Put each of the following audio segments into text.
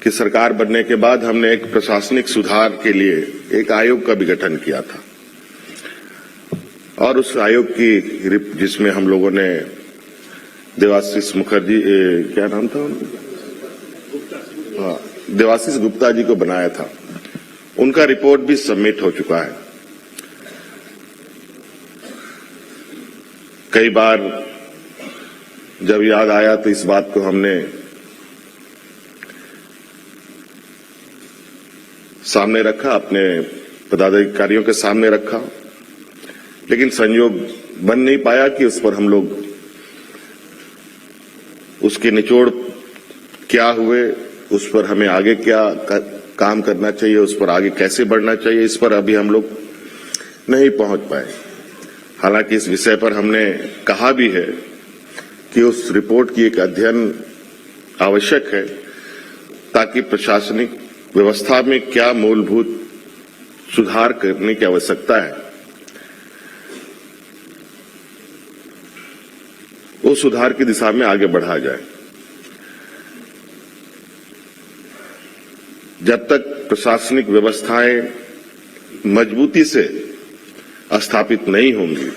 कि सरकार बनने के बाद हमने एक प्रशासनिक सुधार के लिए एक आयोग का भी गठन किया था और उस आयोग की जिसमें हम लोगों ने देवाशीष मुखर्जी क्या नाम था देवाशीष गुप्ता जी को बनाया था। उनका रिपोर्ट भी सबमिट हो चुका है। कई बार जब याद आया तो इस बात को हमने सामने रखा, अपने पदाधिकारियों के सामने रखा, लेकिन संयोग बन नहीं पाया कि उस पर हम लोग उसके निचोड़ क्या हुए, उस पर हमें आगे क्या काम करना चाहिए, उस पर आगे कैसे बढ़ना चाहिए, इस पर अभी हम लोग नहीं पहुंच पाए। हालांकि इस विषय पर हमने कहा भी है कि उस रिपोर्ट की एक अध्ययन आवश्यक है ताकि प्रशासनिक व्यवस्था में क्या मूलभूत सुधार करने की आवश्यकता है, उस सुधार की दिशा में आगे बढ़ा जाए। जब तक प्रशासनिक व्यवस्थाएं मजबूती से स्थापित नहीं होंगी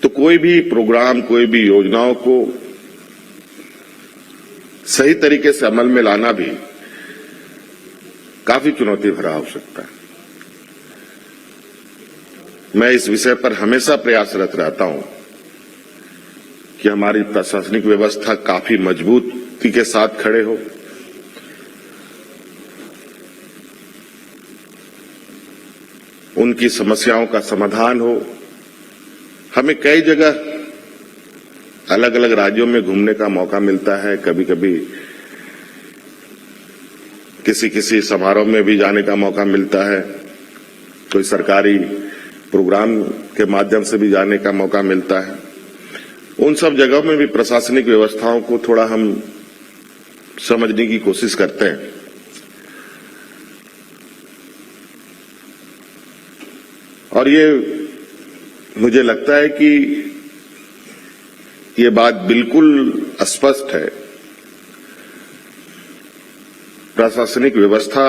तो कोई भी प्रोग्राम, कोई भी योजनाओं को सही तरीके से अमल में लाना भी काफी चुनौती भरा हो सकता है। मैं इस विषय पर हमेशा प्रयासरत रहता हूं कि हमारी प्रशासनिक व्यवस्था काफी मजबूती के साथ खड़े हो, उनकी समस्याओं का समाधान हो। हमें कई जगह अलग अलग राज्यों में घूमने का मौका मिलता है, कभी कभी किसी समारोह में भी जाने का मौका मिलता है, कोई सरकारी प्रोग्राम के माध्यम से भी जाने का मौका मिलता है। उन सब जगहों में भी प्रशासनिक व्यवस्थाओं को थोड़ा हम समझने की कोशिश करते हैं। और ये मुझे लगता है कि ये बात बिल्कुल स्पष्ट है, प्रशासनिक व्यवस्था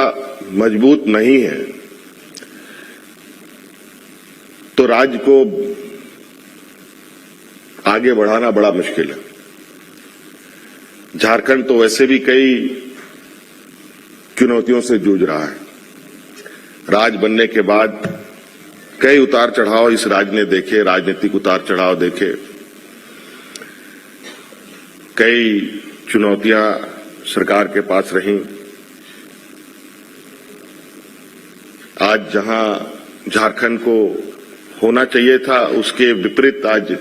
मजबूत नहीं है तो राज्य को आगे बढ़ाना बड़ा मुश्किल है। झारखंड तो वैसे भी कई चुनौतियों से जूझ रहा है। राज्य बनने के बाद कई उतार चढ़ाव इस राज्य ने देखे, राजनीतिक उतार चढ़ाव देखे, कई चुनौतियां सरकार के पास रहीं। आज जहां झारखंड को होना चाहिए था उसके विपरीत आज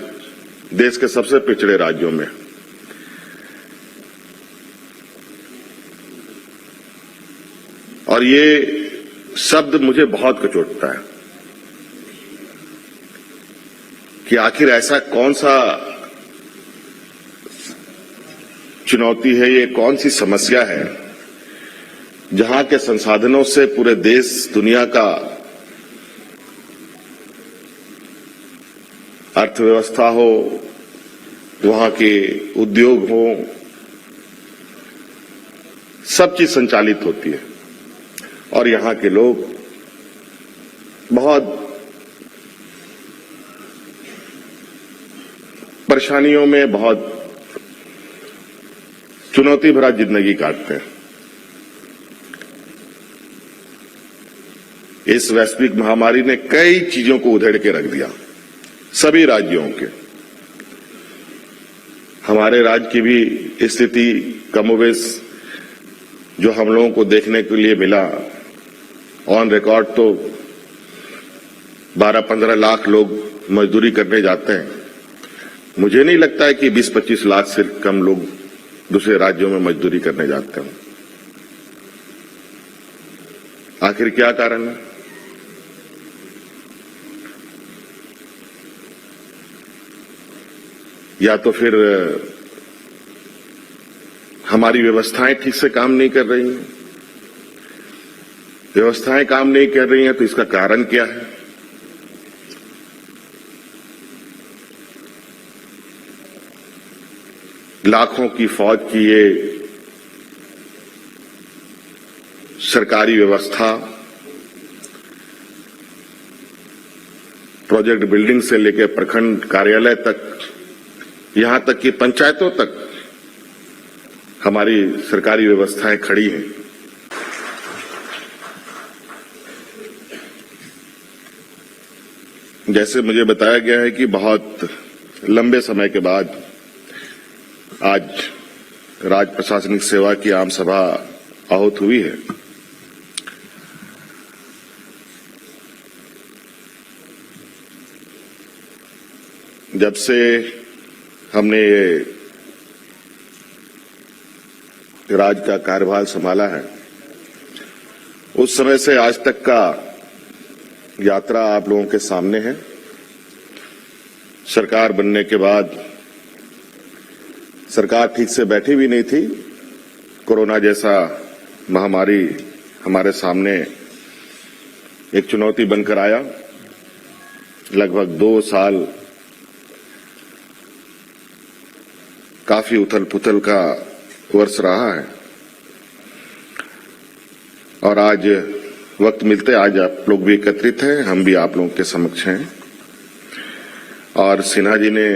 देश के सबसे पिछड़े राज्यों में और ये शब्द मुझे बहुत कचोटता है कि आखिर ऐसा कौन सा चुनौती है, ये कौन सी समस्या है जहां के संसाधनों से पूरे देश दुनिया का अर्थव्यवस्था हो, वहां के उद्योग हो, सब चीज संचालित होती है और यहां के लोग बहुत परेशानियों में, बहुत चुनौती भरा जिंदगी काटते हैं। इस वैश्विक महामारी ने कई चीजों को उधेड़ के रख दिया, सभी राज्यों के। हमारे राज्य की भी स्थिति कमोबेश जो हम लोगों को देखने के लिए मिला, ऑन रिकॉर्ड तो 12-15 लाख लोग मजदूरी करने जाते हैं। मुझे नहीं लगता है कि 20-25 लाख से कम लोग दूसरे राज्यों में मजदूरी करने जाते हैं। आखिर क्या कारण है? या तो फिर हमारी व्यवस्थाएं ठीक से काम नहीं कर रही हैं। व्यवस्थाएं काम नहीं कर रही हैं तो इसका कारण क्या है? लाखों की फौज की ये सरकारी व्यवस्था, प्रोजेक्ट बिल्डिंग से लेकर प्रखंड कार्यालय तक, यहां तक कि पंचायतों तक हमारी सरकारी व्यवस्थाएं खड़ी हैं। जैसे मुझे बताया गया है कि बहुत लंबे समय के बाद आज राज्य प्रशासनिक सेवा की आम सभा आहूत हुई है। जब से हमने ये राज्य का कार्यभार संभाला है, उस समय से आज तक का यात्रा आप लोगों के सामने है। सरकार बनने के बाद सरकार ठीक से बैठी भी नहीं थी। कोरोना जैसा महामारी हमारे सामने एक चुनौती बनकर आया। लगभग 2 साल काफी उथल पुथल का वर्ष रहा है और आज वक्त मिलते आज आप लोग भी एकत्रित हैं, हम भी आप लोगों के समक्ष हैं। और सिन्हा जी ने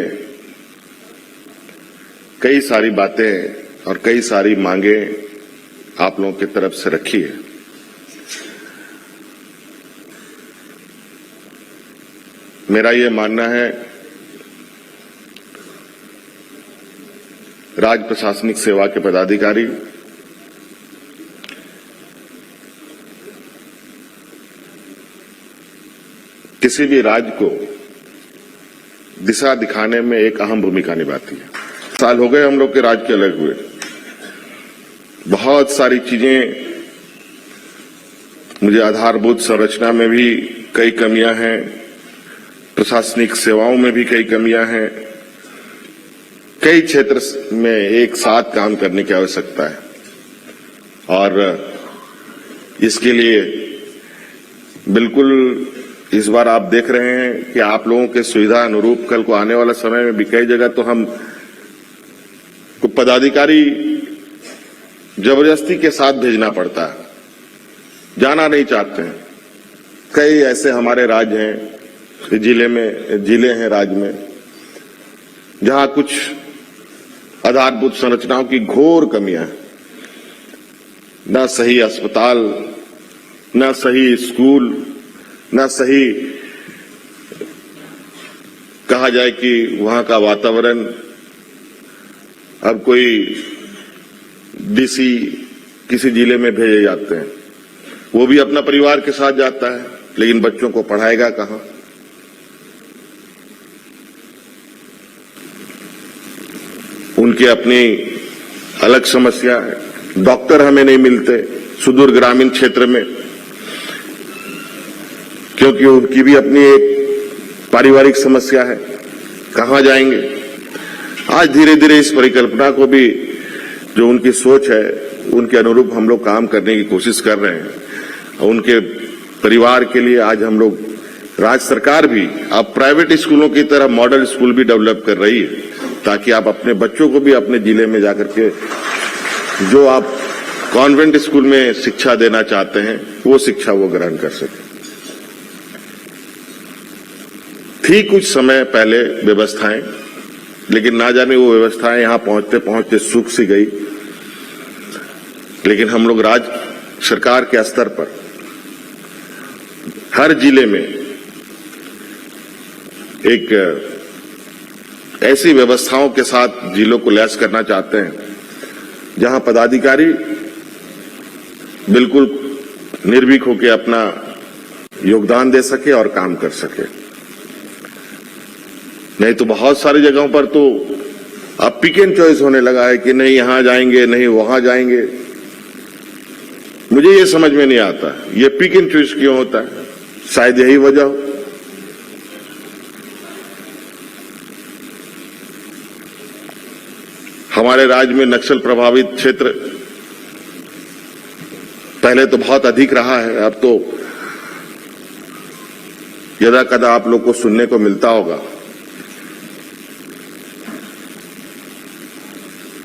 कई सारी बातें और कई सारी मांगें आप लोगों की तरफ से रखी है। मेरा ये मानना है, राज्य प्रशासनिक सेवा के पदाधिकारी किसी भी राज्य को दिशा दिखाने में एक अहम भूमिका निभाती है। साल हो गए हम लोग के राज्य के अलग हुए, बहुत सारी चीजें, मुझे आधारभूत संरचना में भी कई कमियां हैं, प्रशासनिक सेवाओं में भी कई कमियां हैं, कई क्षेत्र में एक साथ काम करने की आवश्यकता है और इसके लिए बिल्कुल इस बार आप देख रहे हैं कि आप लोगों के सुविधा अनुरूप कल को आने वाला समय में भी कई जगह तो हम को पदाधिकारी जबरदस्ती के साथ भेजना पड़ता है, जाना नहीं चाहते हैं। कई ऐसे हमारे राज्य हैं, जिले हैं राज्य में, जहां कुछ आधारभूत संरचनाओं की घोर कमियां हैं। न सही अस्पताल, न सही स्कूल, न सही कहा जाए कि वहां का वातावरण। अब कोई डीसी किसी जिले में भेजे जाते हैं, वो भी अपना परिवार के साथ जाता है, लेकिन बच्चों को पढ़ाएगा कहां? उनकी अपनी अलग समस्या है। डॉक्टर हमें नहीं मिलते सुदूर ग्रामीण क्षेत्र में, क्योंकि उनकी भी अपनी एक पारिवारिक समस्या है, कहां जाएंगे? आज धीरे धीरे इस परिकल्पना को भी, जो उनकी सोच है, उनके अनुरूप हम लोग काम करने की कोशिश कर रहे हैं। उनके परिवार के लिए आज हम लोग, राज्य सरकार भी अब प्राइवेट स्कूलों की तरह मॉडल स्कूल भी डेवलप कर रही है, ताकि आप अपने बच्चों को भी अपने जिले में जाकर के जो आप कॉन्वेंट स्कूल में शिक्षा देना चाहते हैं, वो शिक्षा वो ग्रहण कर सके। थी कुछ समय पहले व्यवस्थाएं, लेकिन ना जाने वो व्यवस्थाएं यहां पहुंचते पहुंचते सूख सी गई। लेकिन हम लोग राज्य सरकार के स्तर पर हर जिले में एक ऐसी व्यवस्थाओं के साथ जिलों को लैस करना चाहते हैं, जहां पदाधिकारी बिल्कुल निर्भीक होकर अपना योगदान दे सके और काम कर सके। नहीं तो बहुत सारी जगहों पर तो अब पिक एंड चॉइस होने लगा है कि नहीं यहां जाएंगे, नहीं वहां जाएंगे। मुझे ये समझ में नहीं आता ये पिक एंड चॉइस क्यों होता है। शायद यही वजह हो। हमारे राज्य में नक्सल प्रभावित क्षेत्र पहले तो बहुत अधिक रहा है, अब तो यदा कदा आप लोग को सुनने को मिलता होगा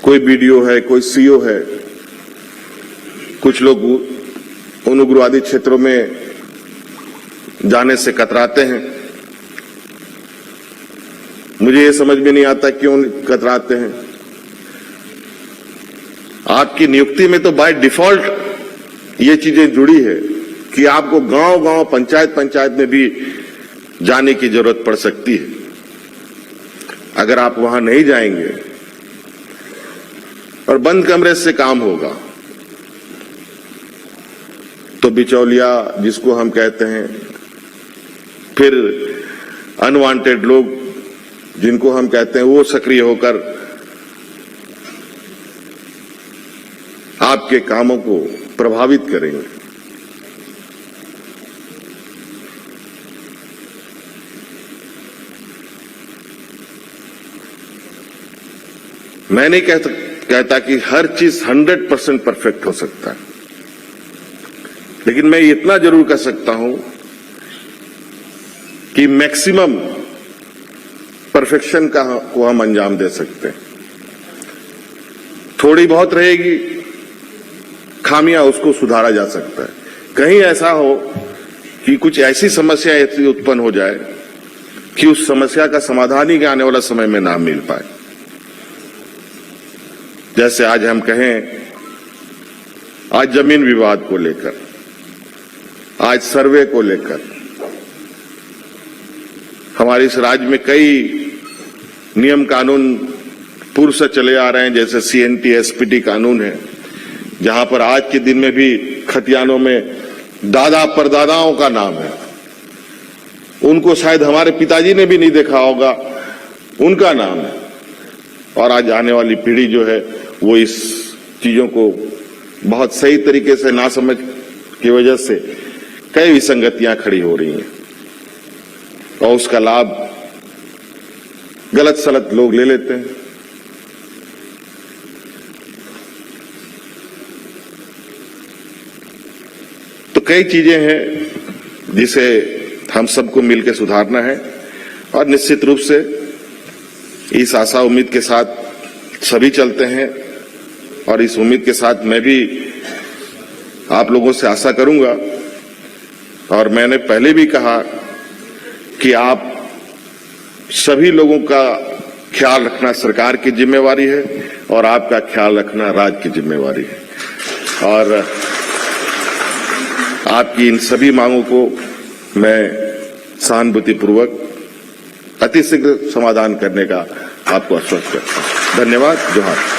कोई बीडीओ है, कोई सीओ है, कुछ लोग उन उग्रवादी क्षेत्रों में जाने से कतराते हैं। मुझे ये समझ में नहीं आता क्यों कतराते हैं। आपकी नियुक्ति में तो बाय डिफॉल्ट ये चीजें जुड़ी है कि आपको गांव-गांव, पंचायत में भी जाने की जरूरत पड़ सकती है। अगर आप वहां नहीं जाएंगे और बंद कमरे से काम होगा तो बिचौलिया जिसको हम कहते हैं, फिर अनवांटेड लोग जिनको हम कहते हैं, वो सक्रिय होकर आपके कामों को प्रभावित करेंगे। मैं नहीं कहता कि हर चीज 100% परफेक्ट हो सकता है, लेकिन मैं इतना जरूर कह सकता हूं कि मैक्सिमम परफेक्शन को हम अंजाम दे सकते हैं। थोड़ी बहुत रहेगी खामियां, उसको सुधारा जा सकता है। कहीं ऐसा हो कि कुछ ऐसी समस्या ऐसी उत्पन्न हो जाए कि उस समस्या का समाधान ही आने वाला समय में ना मिल पाए। जैसे आज हम कहें, आज जमीन विवाद को लेकर, आज सर्वे को लेकर हमारे इस राज्य में कई नियम कानून पूर्व से चले आ रहे हैं, जैसे सीएनटी एसपीटी कानून है, जहां पर आज के दिन में भी खतियानों में दादा परदादाओं का नाम है। उनको शायद हमारे पिताजी ने भी नहीं देखा होगा, उनका नाम है। और आज आने वाली पीढ़ी जो है वो इस चीजों को बहुत सही तरीके से ना समझ की वजह से कई विसंगतियां खड़ी हो रही हैं और उसका लाभ गलत सलत लोग ले लेते हैं। तो कई चीजें हैं जिसे हम सबको मिलकर सुधारना है और निश्चित रूप से इस आशा उम्मीद के साथ सभी चलते हैं और इस उम्मीद के साथ मैं भी आप लोगों से आशा करूंगा, और मैंने पहले भी कहा कि आप सभी लोगों का ख्याल रखना सरकार की जिम्मेवारी है और आपका ख्याल रखना राज्य की जिम्मेवारी है। और आपकी इन सभी मांगों को मैं सहानुभूतिपूर्वक अतिशीघ्र समाधान करने का आपको आश्वस्त करता हूं। धन्यवाद। जोहार।